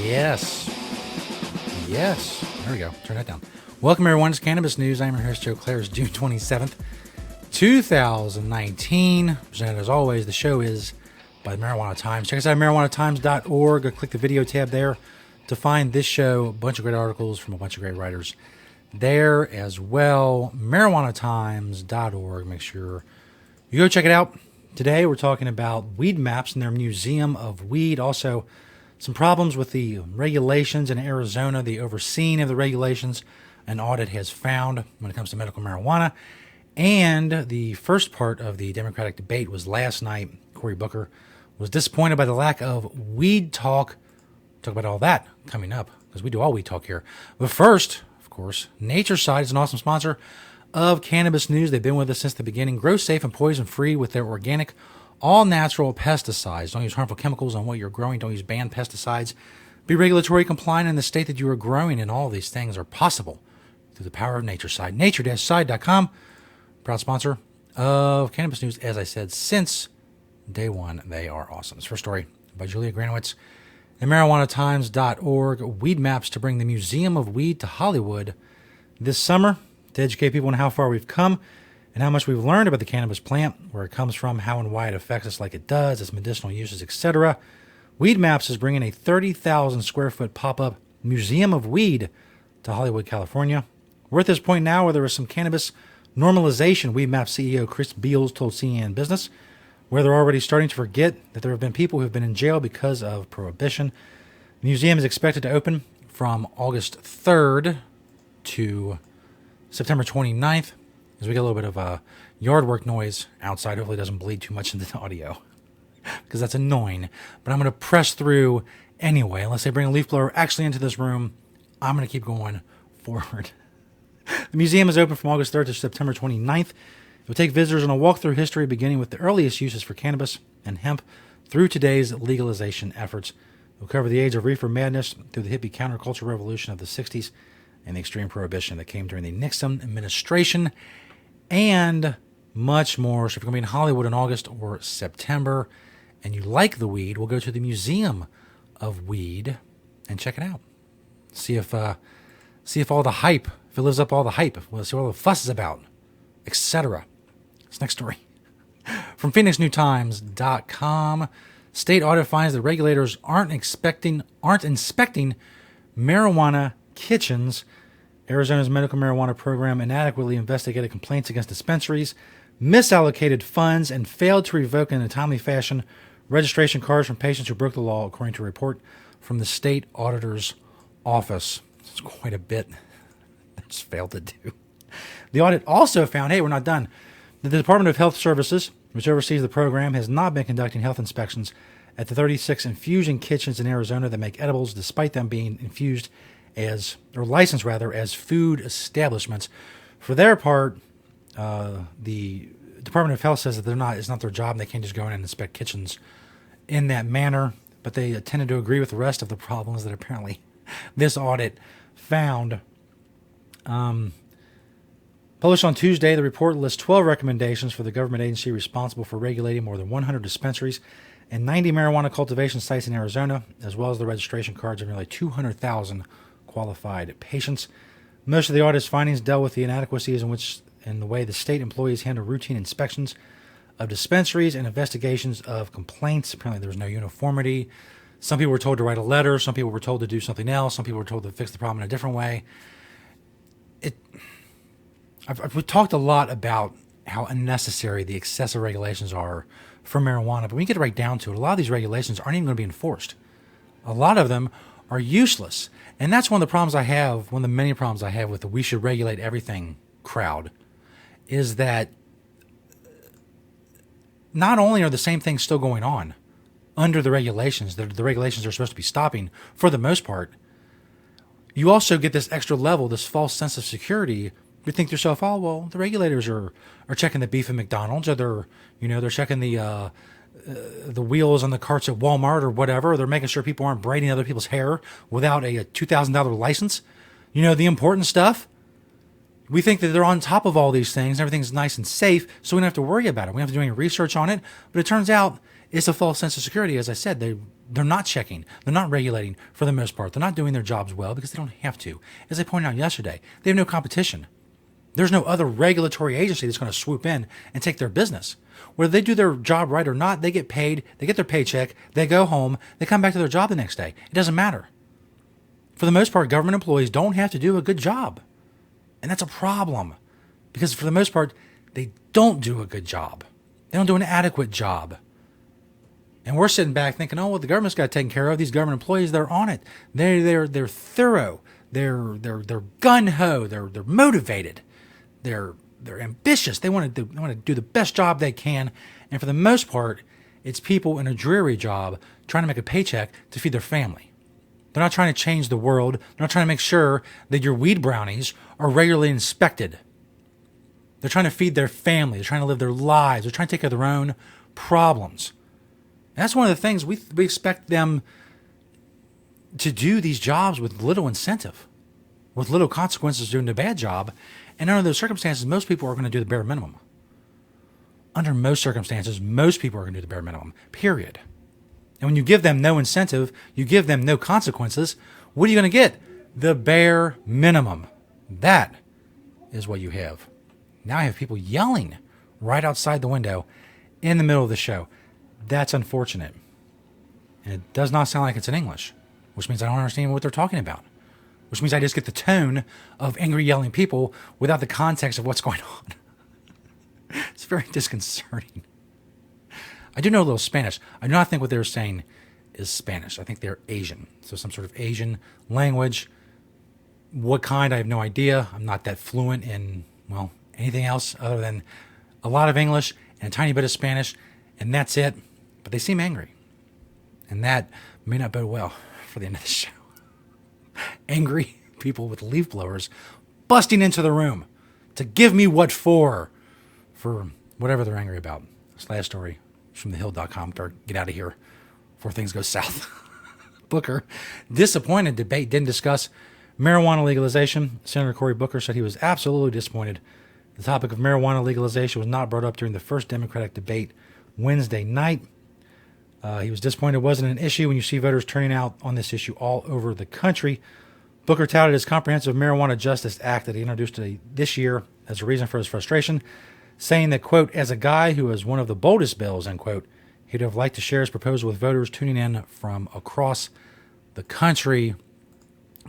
Yes. Yes. There we go. Turn that down. Welcome, everyone. It's Cannabis News. I'm your host, Joe Clare. It's June 27th, 2019. Presented as always, the show is by the Marijuana Times. Check us out at marijuanatimes.org. Go click the video tab there to find this show. A bunch of great articles from a bunch of great writers there as well. marijuanatimes.org. Make sure you go check it out. Today, we're talking about weed maps and their Museum of Weed. Also, some problems with the regulations in Arizona, the overseeing of the regulations an audit has found when it comes to medical marijuana. And the first part of the Democratic debate was last night. Cory Booker was disappointed by the lack of weed talk. Talk about all that coming up, because we do all weed talk here. But first, of course, Nature's Side is an awesome sponsor of Cannabis News. They've been with us since the beginning. Grow safe and poison-free with their organic, all-natural pesticides. Don't use harmful chemicals on what you're growing. Don't use banned pesticides. Be regulatory compliant in the state that you are growing, and all these things are possible through the power of Nature's Side. Nature-side.com, proud sponsor of Cannabis News. As I said, since day one, they are awesome. This first story by Julia Granowitz at marijuanatimes.org. Weed maps to bring the Museum of Weed to Hollywood this summer, to educate people on how far we've come and how much we've learned about the cannabis plant, where it comes from, how and why it affects us like it does, its medicinal uses, etc. Weed Maps is bringing a 30,000 square foot pop-up Museum of Weed to Hollywood, California. We're at this point now where there is some cannabis normalization, Weed Maps CEO Chris Beals told CNN Business, where they're already starting to forget that there have been people who have been in jail because of prohibition. The museum is expected to open from August 3rd to September 29th, as we get a little bit of yard work noise outside. Hopefully it doesn't bleed too much into the audio, because that's annoying. But I'm going to press through anyway. Unless they bring a leaf blower actually into this room, I'm going to keep going forward. The museum is open from August 3rd to September 29th. It will take visitors on a walk through history, beginning with the earliest uses for cannabis and hemp through today's legalization efforts. It will cover the age of reefer madness through the hippie counterculture revolution of the 60s and the extreme prohibition that came during the Nixon administration, and much more. So if you're going to be in Hollywood in August or September and you like the weed, we'll go to the Museum of Weed and check it out. See if all the hype, if it lives up all the hype, we'll see what all the fuss is about, etc. This next story from PhoenixNewTimes.com. State audit finds that regulators aren't inspecting marijuana kitchens. Arizona's medical marijuana program inadequately investigated complaints against dispensaries, misallocated funds, and failed to revoke in a timely fashion registration cards from patients who broke the law, according to a report from the state auditor's office. It's quite a bit they just failed to do. The audit also found, hey, we're not done, that the Department of Health Services, which oversees the program, has not been conducting health inspections at the 36 infusion kitchens in Arizona that make edibles, despite them being licensed as food establishments. For their part, the Department of Health says that it's not their job, and they can't just go in and inspect kitchens in that manner. But they tended to agree with the rest of the problems that apparently this audit found. Published on Tuesday, the report lists 12 recommendations for the government agency responsible for regulating more than 100 dispensaries and 90 marijuana cultivation sites in Arizona, as well as the registration cards of nearly 200,000 qualified patients. Most of the audit's findings dealt with the inadequacies in the way the state employees handle routine inspections of dispensaries and investigations of complaints. Apparently there was no uniformity. Some people were told to write a letter. Some people were told to do something else. Some people were told to fix the problem in a different way. We've talked a lot about how unnecessary the excessive regulations are for marijuana, but when you get right down to it, a lot of these regulations aren't even going to be enforced. A lot of them are useless. And that's one of the problems I have, one of the many problems I have with the we should regulate everything crowd, is that not only are the same things still going on under the regulations that the regulations are supposed to be stopping for the most part, you also get this extra level, this false sense of security. You think to yourself, oh, well, the regulators are checking the beef at McDonald's, or they're checking the wheels on the carts at Walmart or whatever. Or they're making sure people aren't braiding other people's hair without a $2,000 license. The important stuff. We think that they're on top of all these things. Everything's nice and safe, so we don't have to worry about it. We don't have to do any research on it. But it turns out It's a false sense of security. As I said, they're not checking. They're not regulating for the most part. They're not doing their jobs well because they don't have to. As I pointed out yesterday, they have no competition. There's no other regulatory agency that's going to swoop in and take their business. Whether they do their job right or not, they get paid, they get their paycheck, they go home, they come back to their job the next day. It doesn't matter. For the most part, government employees don't have to do a good job. And that's a problem. Because for the most part, they don't do a good job. They don't do an adequate job. And we're sitting back thinking, oh, well, the government's got it taken care of. These government employees, they're on it. They're thorough. They're gung-ho. They're motivated. They're ambitious. They want to do the best job they can. And for the most part, it's people in a dreary job trying to make a paycheck to feed their family. They're not trying to change the world. They're not trying to make sure that your weed brownies are regularly inspected. They're trying to feed their family. They're trying to live their lives. They're trying to take care of their own problems. And that's one of the things we expect them to do, these jobs with little incentive, with little consequences doing a bad job. And under those circumstances, most people are going to do the bare minimum. Under most circumstances, most people are going to do the bare minimum, period. And when you give them no incentive, you give them no consequences, what are you going to get? The bare minimum. That is what you have. Now I have people yelling right outside the window in the middle of the show. That's unfortunate. And it does not sound like it's in English, which means I don't understand what they're talking about, which means I just get the tone of angry yelling people without the context of what's going on. It's very disconcerting. I do know a little Spanish. I do not think what they're saying is Spanish. I think they're Asian. So some sort of Asian language. What kind, I have no idea. I'm not that fluent in, well, anything else other than a lot of English and a tiny bit of Spanish, and that's it. But they seem angry. And that may not bode well for the end of the show. Angry people with leaf blowers busting into the room to give me what for whatever they're angry about. This last story is from thehill.com. Get out of here before things go south. Booker, disappointed debate didn't discuss marijuana legalization. Senator Cory Booker said he was absolutely disappointed. The topic of marijuana legalization was not brought up during the first Democratic debate Wednesday night. He was disappointed it wasn't an issue when you see voters turning out on this issue all over the country. Booker touted his Comprehensive Marijuana Justice Act that he introduced this year as a reason for his frustration, saying that, quote, as a guy who was one of the boldest bills, end quote, he'd have liked to share his proposal with voters tuning in from across the country.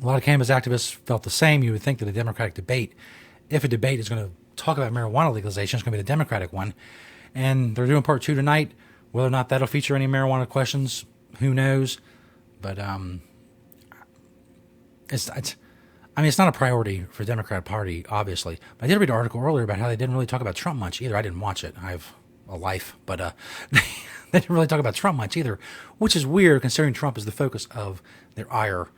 A lot of cannabis activists felt the same. You would think that a Democratic debate, if a debate is going to talk about marijuana legalization, it's going to be the Democratic one. And they're doing part 2 tonight. Whether or not that'll feature any marijuana questions, who knows? But it's not a priority for the Democrat Party, obviously. But I did read an article earlier about how they didn't really talk about Trump much either. I didn't watch it. I have a life, but they didn't really talk about Trump much either, which is weird considering Trump is the focus of their ire,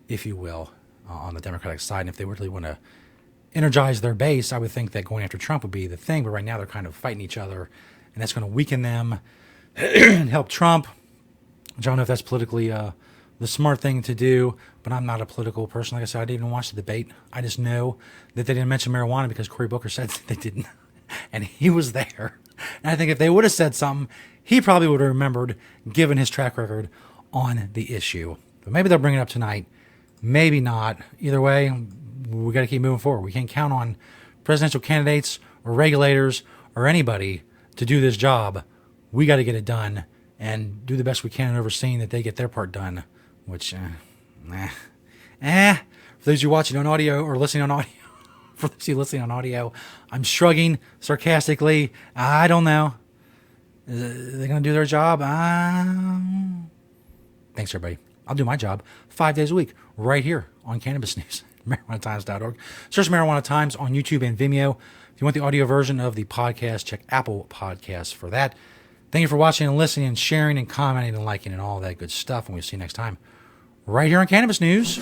if you will, on the Democratic side. And if they really want to energize their base, I would think that going after Trump would be the thing. But right now they're kind of fighting each other, and that's going to weaken them and help Trump. I don't know if that's politically the smart thing to do, but I'm not a political person. Like I said, I didn't even watch the debate. I just know that they didn't mention marijuana because Cory Booker said they didn't, and he was there. And I think if they would have said something, he probably would have remembered, given his track record on the issue. But maybe they'll bring it up tonight. Maybe not. Either way, we got to keep moving forward. We can't count on presidential candidates or regulators or anybody to do this job. We got to get it done and do the best we can in overseeing that they get their part done, which, for those of you watching on audio or listening on audio, for those of you listening on audio, I'm shrugging sarcastically. I don't know. They're going to do their job. Thanks, everybody. I'll do my job 5 days a week right here on Cannabis News, MarijuanaTimes.org. Search Marijuana Times on YouTube and Vimeo. If you want the audio version of the podcast, check Apple Podcasts for that. Thank you for watching and listening and sharing and commenting and liking and all that good stuff. And we'll see you next time right here on Cannabis News.